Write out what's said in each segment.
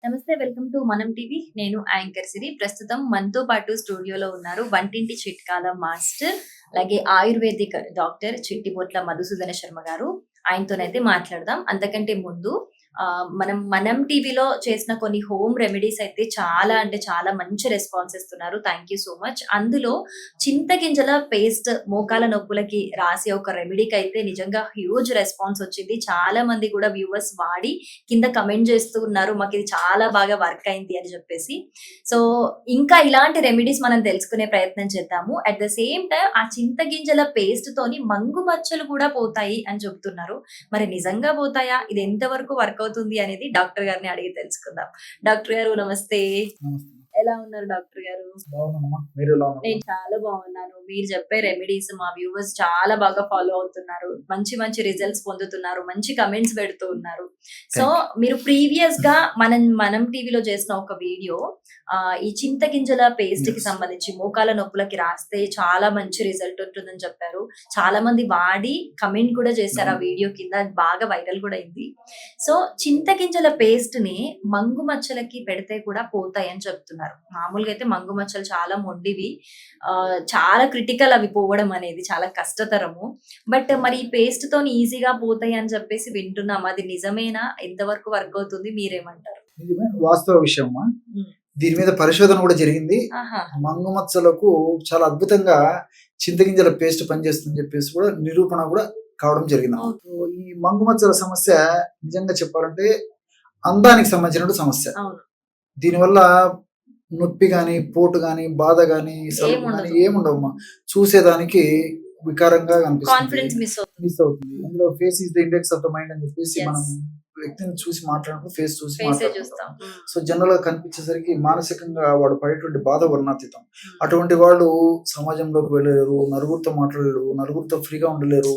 నమస్తే. Welcome to మనం TV. నేను యాంకర్ సిరి. ప్రస్తుతం మనతో పాటు స్టూడియోలో ఉన్నారు వంటింటి చిట్కాల మాస్టర్, అలాగే ఆయుర్వేదిక్ డాక్టర్ చిట్టిబొట్ల మధుసూదన శర్మ గారు. ఆయనతోనైతే మాట్లాడదాం. అంతకంటే ముందు మనం టీవీలో చేసిన కొన్ని హోమ్ రెమెడీస్ అయితే చాలా అంటే చాలా మంచి రెస్పాన్స్ ఇస్తున్నారు. Thank you so much. అందులో చింతగింజల పేస్ట్ మోకాల నొప్పులకి రాసే ఒక రెమెడీకైతే నిజంగా హ్యూజ్ రెస్పాన్స్ వచ్చింది. చాలా మంది కూడా వ్యూవర్స్ వాడి కింద కమెంట్ చేస్తూ ఉన్నారు. మాకిది చాలా బాగా వర్క్ అయింది అని చెప్పేసి. సో, ఇంకా ఇలాంటి రెమెడీస్ మనం తెలుసుకునే ప్రయత్నం చేద్దాము. అట్ ద సేమ్ టైమ్ ఆ చింతగింజల పేస్ట్ తోని మంగు మచ్చలు కూడా పోతాయి అని చెప్తున్నారు. మరి నిజంగా పోతాయా? ఇది ఎంతవరకు వర్క్ అవుతుంది అనేది డాక్టర్ గారిని అడిగి తెలుసుకుందాం. డాక్టర్ గారు నమస్తే. నమస్తే. ఎలా ఉన్నారు డాక్టర్ గారు? బాగున్నానమ్మా. మీరు ఎలా ఉన్నారు? నేను చాలా బాగున్నాను. మీరు చెప్పే రెమెడీస్ మా వ్యూవర్స్ చాలా బాగా ఫాలో అవుతున్నారు. మంచి మంచి రిజల్ట్స్ పొందుతున్నారు. మంచి కమెంట్స్ పెడుతూ ఉన్నారు. సో, థాంక్ మీరు ప్రీవియస్ గా మనం టీవీలో చేసిన ఒక వీడియో ఈ చింతగింజల పేస్ట్ కి యెస్. సంబంధించి మోకాల నొప్పులకి రాస్తే చాలా మంచి రిజల్ట్ ఉంటుందని చెప్పారు. చాలా మంది వాడి కమెంట్ కూడా చేశారు ఆ అవును. వీడియో కింద. అది బాగా వైరల్ కూడా అయింది. సో, చింతగింజల పేస్ట్ ని మంగు మచ్చలకి పెడితే కూడా పోతాయి అని చెప్తున్నారు. మామూలుగా అయితే మంగు మచ్చలు చాలా మొండివి. చాలా క్రిటికల్ అవి పోవడం అనేది చాలా కష్టతరము. బట్ మరి ఈ పేస్ట్ తోని ఈజీగా పోతాయి అని చెప్పేసి వింటున్నాం. అది నిజమేనా? ఎంతవరకు వర్క్ అవుతుంది? మీరేమంటారు? నిజమే. వాస్తవ విషయమ్మా. హ్మ్. దీని మీద పరిశోధన కూడా జరిగింది. ఆహా! మంగు మచ్చలకు చాలా అద్భుతంగా చింతగింజల పేస్ట్ పనిచేస్తుందని చెప్పేసి కూడా నిరూపణ కూడా కావడం జరిగిందమ్మా. ఓకే. సో, ఈ మంగు మచ్చల సమస్య నిజంగా చెప్పాలంటే అందానికి సంబంధించినటువంటి సమస్య. అవును. దీనివల్ల నొప్పి గాని, పోటు గాని, బాధ గాని, సలుపు గాని ఏముండదు. ఏముండవమ్మా. చూసేదానికి వికారంగా కనిపిస్తుంది. కాన్ఫిడెన్స్ మిస్ అవుతుంది. మిస్ అవుతుంది. అందులో face is the index of the mind అని చెప్పేసి మనం యెస్. వ్యక్తిని చూసి మాట్లాడినప్పుడు ఫేస్ చూసి ఫేసే మాట్లాడుకుంటాం. చూస్తాం. హ్మ్. సో, జనరల్ గా కనిపించేసరికి మానసికంగా వాడు పడేటువంటి బాధ వర్ణాతీతం. హ్మ్. అటువంటి వాళ్ళు సమాజంలోకి వెళ్ళలేరు, నలుగురితో మాట్లాడలేరు, నలుగురితో ఫ్రీగా ఉండలేరు.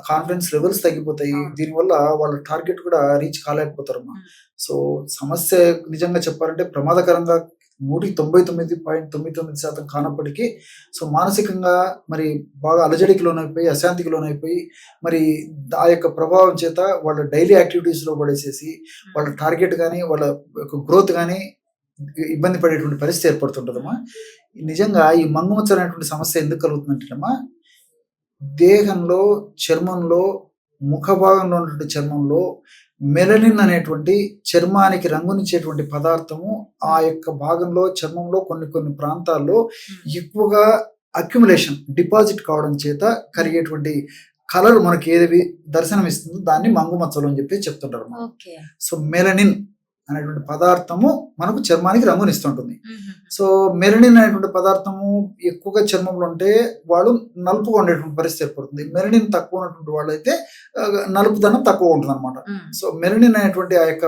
కాన్ఫిడెన్స్ లెవెల్స్ తగ్గిపోతాయి. అవును. దీనివల్ల వాళ్ళ టార్గెట్ కూడా రీచ్ కాలేకపోతారమ్మా. హ్మ్. సో, సమస్య నిజంగా చెప్పాలంటే ప్రమాదకరంగా 199.99% కానప్పటికీ సో, మానసికంగా మరి బాగా అలజడికి లోనైపోయి, అశాంతికి లోనైపోయి మరి ఆ యొక్క ప్రభావం చేత వాళ్ళ డైలీ యాక్టివిటీస్‌లో పడేసేసి వాళ్ళ హ్మ్. టార్గెట్ గాని, వాళ్ళ యొక్క గ్రోత్ గాని ఇబ్బంది పడేటువంటి పరిస్థితి ఏర్పడుతుంటదమ్మా. నిజంగా ఈ మంగు మచ్చలు అనేటువంటి సమస్య ఎందుకు కలుగుతుందంటేనమ్మా, దేహంలో, చర్మంలో, ముఖ భాగంలో ఉన్నటువంటి చర్మంలో మెలనిన్ అనేటువంటి చర్మానికి రంగునిచ్చేటువంటి పదార్థము ఆ యొక్క భాగంలో చర్మంలో కొన్ని కొన్ని ప్రాంతాల్లో హ్మ్. ఎక్కువగా అక్యుములేషన్ డిపాజిట్ కావడం చేత కలిగేటువంటి కలర్ మనకి ఏది దర్శనమిస్తుందో దాన్ని మంగు మచ్చలు అని చెప్పి చెప్తుంటారు అన్నమాట. ఓకే. సో, మెలనిన్ అనేటువంటి పదార్థము మనకు చర్మానికి రంగునిస్తుంటుంది. హుహుహు. సో, మెలనిన్ అనేటువంటి పదార్థము ఎక్కువగా చర్మంలో ఉంటే వాళ్ళు నలుపుగా ఉండేటువంటి పరిస్థితి ఏర్పడుతుంది. మెలనిన్ తక్కువ ఉన్నటువంటి వాళ్ళైతే నలుపుదనం తక్కువ ఉంటుందన్నమాట. హ్మ్. సో, మెలనిన్ అనేటువంటి ఆ యొక్క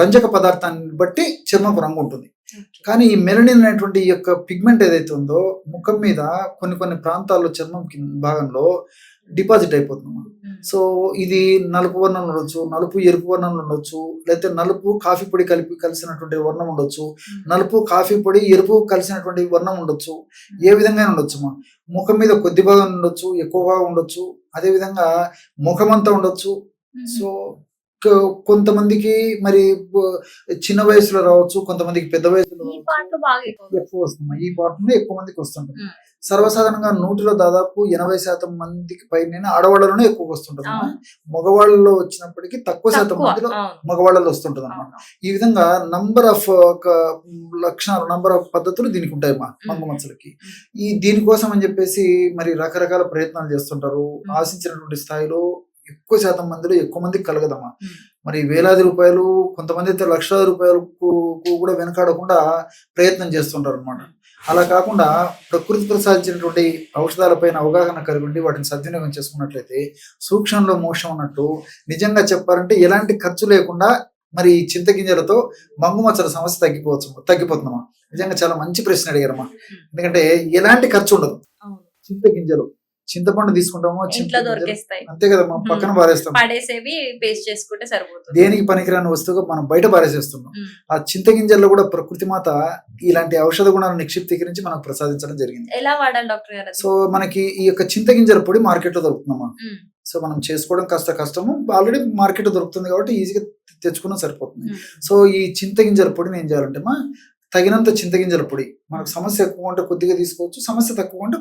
రంజక పదార్థాన్ని బట్టి చర్మపు రంగు ఉంటుంది. ఓకే. కానీ ఈ మెలనిన్ అనేటువంటి ఈ యొక్క పిగ్మెంట్ ఏదైతే ఉందో ముఖం మీద కొన్ని కొన్ని ప్రాంతాల్లో చర్మం భాగంలో డిపాజిట్ అయిపోతుందన్నమాట. హ్మ్. సో, ఇది నలుపు వర్ణంలో ఉండొచ్చు, నలుపు ఎరుపు వర్ణంలో ఉండొచ్చు, లేకపోతే నలుపు కాఫీ పొడి కలిసినటువంటి వర్ణం ఉండొచ్చు, హ్మ్. నలుపు కాఫీ పొడి ఎరుపు కలిసినటువంటి వర్ణం ఉండొచ్చు. ఏ విధంగా ఉండొచ్చు. ముఖం మీద కొద్ది భాగం ఉండొచ్చు, ఎక్కువ భాగం ఉండొచ్చు. అదే విధంగా ముఖమంతా ఉండొచ్చు. హుహు. సో, కొంతమందికి మరి చిన్న వయసులో రావచ్చు, కొంతమందికి పెద్ద వయసులో ఈ రావచ్చు. పార్ట్ బాగా ఎక్కువ. ఎక్కువ వస్తుంది. ఈ పార్ట్‌లో ఎక్కువ మందికి వస్తుంటుంది. హ్మ్. సర్వసాధారణంగా 100లో దాదాపు 80% మందికి పైనే ఆడవాళ్ళలోనే ఎక్కువగా వస్తుంటదమ్మా. అవును. మగవాళ్ళలో వచ్చినప్పటికీ తక్కువ శాతం తక్కువ. మందిలో అవును. మగవాళ్ళలో వస్తుంటదన్నమాట. అవును. ఈ విధంగా నంబర్ ఆఫ్ లక్షణాలు, నంబర్ ఆఫ్ పద్ధతులు దీనికుంటాయమ్మా మంగు హ్మ్. మచ్చలకి. హ్మ్. దీనికోసం అని చెప్పేసి మరి రకరకాల ప్రయత్నాలు చేస్తుంటారు. హ్మ్. ఆశించినటువంటి స్థాయిలో ఎక్కువ శాతం మందిలో ఎక్కువ మందికి కలగదమ్మా. హ్మ్. మరి వేలాది రూపాయలు, కొంతమంది అయితే లక్షలాది రూపాయలకు కూడా వెనకాడకుండా ప్రయత్నం చేస్తుంటారన్నమాట. అలా కాకుండా ప్రకృతి ప్రసాదించినటువంటి ఔషధాలపైన అవగాహన కలిగి ఉండి వాటిని సద్వినియోగం చేసుకున్నట్లయితే సూక్ష్మంలో మోక్షం అన్నట్టు నిజంగా చెప్పాలంటే ఎలాంటి ఖర్చు లేకుండా మరి ఈ చింతగింజలతో మంగు మచ్చల సమస్య తగ్గిపోతుందమ్మా. నిజంగా చాలా మంచి ప్రశ్న అడిగారమ్మా. హ్మ్. ఎందుకంటే ఎలాంటి ఖర్చు ఉండదు. అవును. చింతగింజలు, చింతపండు తీసుకుంటామో ఇంట్లో చింతగింజలు దొరికేస్తాయి. అంతే కదమ్మా, పక్కన హ్మ్. పారేస్తాం. పడేసేవి పేస్ట్ చేసుకుంటే సరిపోతుంది. దేనికి పనికిరాని వస్తువుగా మనం బయట పారేసేస్తున్నాం. హ్మ్. ఆ చింతగింజల్లో కూడా ప్రకృతి మాత ఇలాంటి ఔషధ గుణాలను నిక్షిప్తీకరించి మనకు ప్రసాదించడం జరిగింది. ఎలా వాడాలి డాక్టర్ గారు అది? సో, మనకి ఈ యొక్క చింతగింజల పొడి మార్కెట్‌లో దొరుకుతుందమ్మా. హ్మ్. సో మనం చేసుకోవడం కాస్త కష్టము, ఆల్రెడీ మార్కెట్ దొరుకుతుంది కాబట్టి ఈజీగా తెచ్చుకున్నా సరిపోతుంది. సో ఈ చింతగింజల పొడిని ఏం చేయాలంటే తగినంత చింతగింజల పొడి, మనకు సమస్య ఎక్కువ ఉంటే కొద్దిగా తీసుకోవచ్చు, సమస్య తక్కువ ఉంటే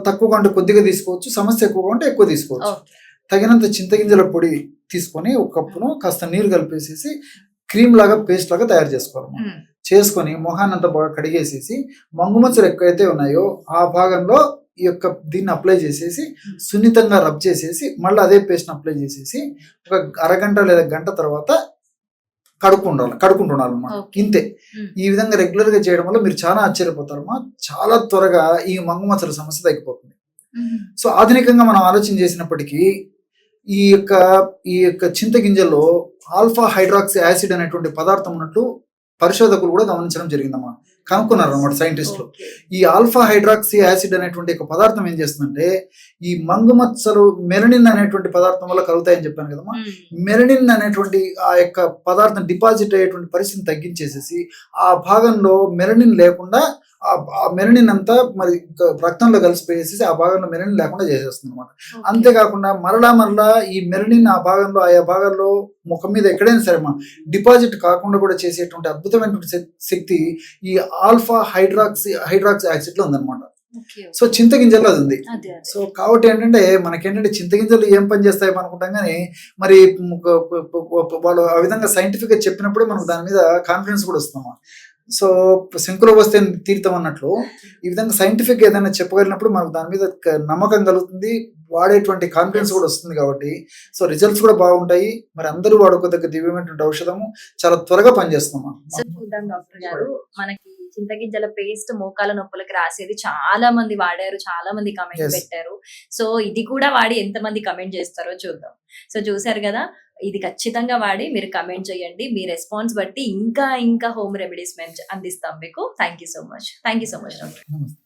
తక్కువగా ఉంటే కొద్దిగా తీసుకోవచ్చు, సమస్య ఎక్కువగా ఉంటే ఎక్కువ తీసుకోవచ్చు. తగినంత చింతగింజల పొడి తీసుకొని ఒక కప్పును కాస్త నీరు కలిపేసేసి క్రీమ్ లాగా పేస్ట్ లాగా తయారు చేసుకోవాలి. చేసుకొని మొహాన్ని అంతా బాగా కడిగేసేసి మంగుమచ్చలు ఎక్కడైతే ఉన్నాయో ఆ భాగంలో ఈ యొక్క దీన్ని అప్లై చేసేసి సున్నితంగా రబ్ చేసేసి మళ్ళీ అదే పేస్ట్ని అప్లై చేసేసి ఒక అరగంట లేదా గంట తర్వాత కడుక్కుంటుండాలి అన్నమాట. ఇంతే. ఈ విధంగా రెగ్యులర్ గా చేయడం వల్ల మీరు చాలా ఆశ్చర్యపోతారమ్మా, చాలా త్వరగా ఈ మంగుమచ్చల సమస్య తగ్గిపోతుంది. సో ఆధునికంగా మనం ఆలోచన చేసినప్పటికీ ఈ యొక్క చింతగింజల్లో ఆల్ఫా హైడ్రాక్సీ యాసిడ్ అనేటువంటి పదార్థం ఉన్నట్టు పరిశోధకులు కూడా గమనించడం జరిగిందమ్మా, కనుక్కున్నారు అన్నమాట సైంటిస్టులు. ఈ ఆల్ఫా హైడ్రాక్సీ యాసిడ్ అనేటువంటి ఒక పదార్థం ఏం చేస్తుందంటే ఈ మంగుమచ్చలు మెలనిన్ అనేటువంటి పదార్థం వల్ల కలుగుతాయని చెప్పాను కదమ్మా. మెలనిన్ అనేటువంటి ఆ యొక్క పదార్థం డిపాజిట్ అయ్యేటువంటి పరిస్థితిని తగ్గించేసేసి ఆ భాగంలో మెలనిన్ లేకుండా ఆ మెలనిన్ అంతా మరి రక్తంలో కలిసిపోయేసి ఆ భాగంలో మెలనిన్ లేకుండా చేసేస్తుంది అనమాట. అంతేకాకుండా మరలా ఈ మెలనిన్ ఆ భాగంలో ఆయా భాగాల్లో ముఖం మీద ఎక్కడైనా సరే డిపాజిట్ కాకుండా కూడా చేసేటువంటి అద్భుతమైనటువంటి శక్తి ఈ ఆల్ఫా హైడ్రాక్సీ యాసిడ్ లో ఉందన్నమాట. సో చింతగింజల్లో అది ఉంది. సో కాబట్టి ఏంటంటే మనకేంటంటే చింతగింజలు ఏం పని చేస్తాయో అనుకుంటాం, కానీ మరి వాళ్ళు ఆ విధంగా సైంటిఫిక్ గా చెప్పినప్పుడు మనకు దాని మీద కాన్ఫిడెన్స్ కూడా వస్తున్నాం. సో శంకులో వస్తే తీర్థం అన్నట్లు ఈ విధంగా సైంటిఫిక్ ఏదైనా చెప్పగలిగినప్పుడు మనకు దాని మీద నమ్మకం కలుగుతుంది, వాడేటువంటి కాన్ఫిడెన్స్ కూడా వస్తుంది. కాబట్టి సో రిజల్ట్స్ కూడా బాగుంటాయి. మరి అందరూ వాడుకోదగ్గ దివ్యమైనటువంటి ఔషధము, చాలా త్వరగా పనిచేస్తాం. చూద్దాం డాక్టర్ గారు, మనకి చింతగింజల పేస్ట్ మోకాల నొప్పులకి రాసేది చాలా మంది వాడారు, చాలా మంది కమెంట్ పెట్టారు. సో ఇది కూడా వాడి ఎంత మంది కమెంట్ చేస్తారో చూద్దాం. సో చూసారు కదా, ఇది ఖచ్చితంగా వాడి మీరు కమెంట్ చేయండి. మీ రెస్పాన్స్ బట్టి ఇంకా హోమ్ రెమెడీస్ మేము అందిస్తాం మీకు. Thank you so much doctor.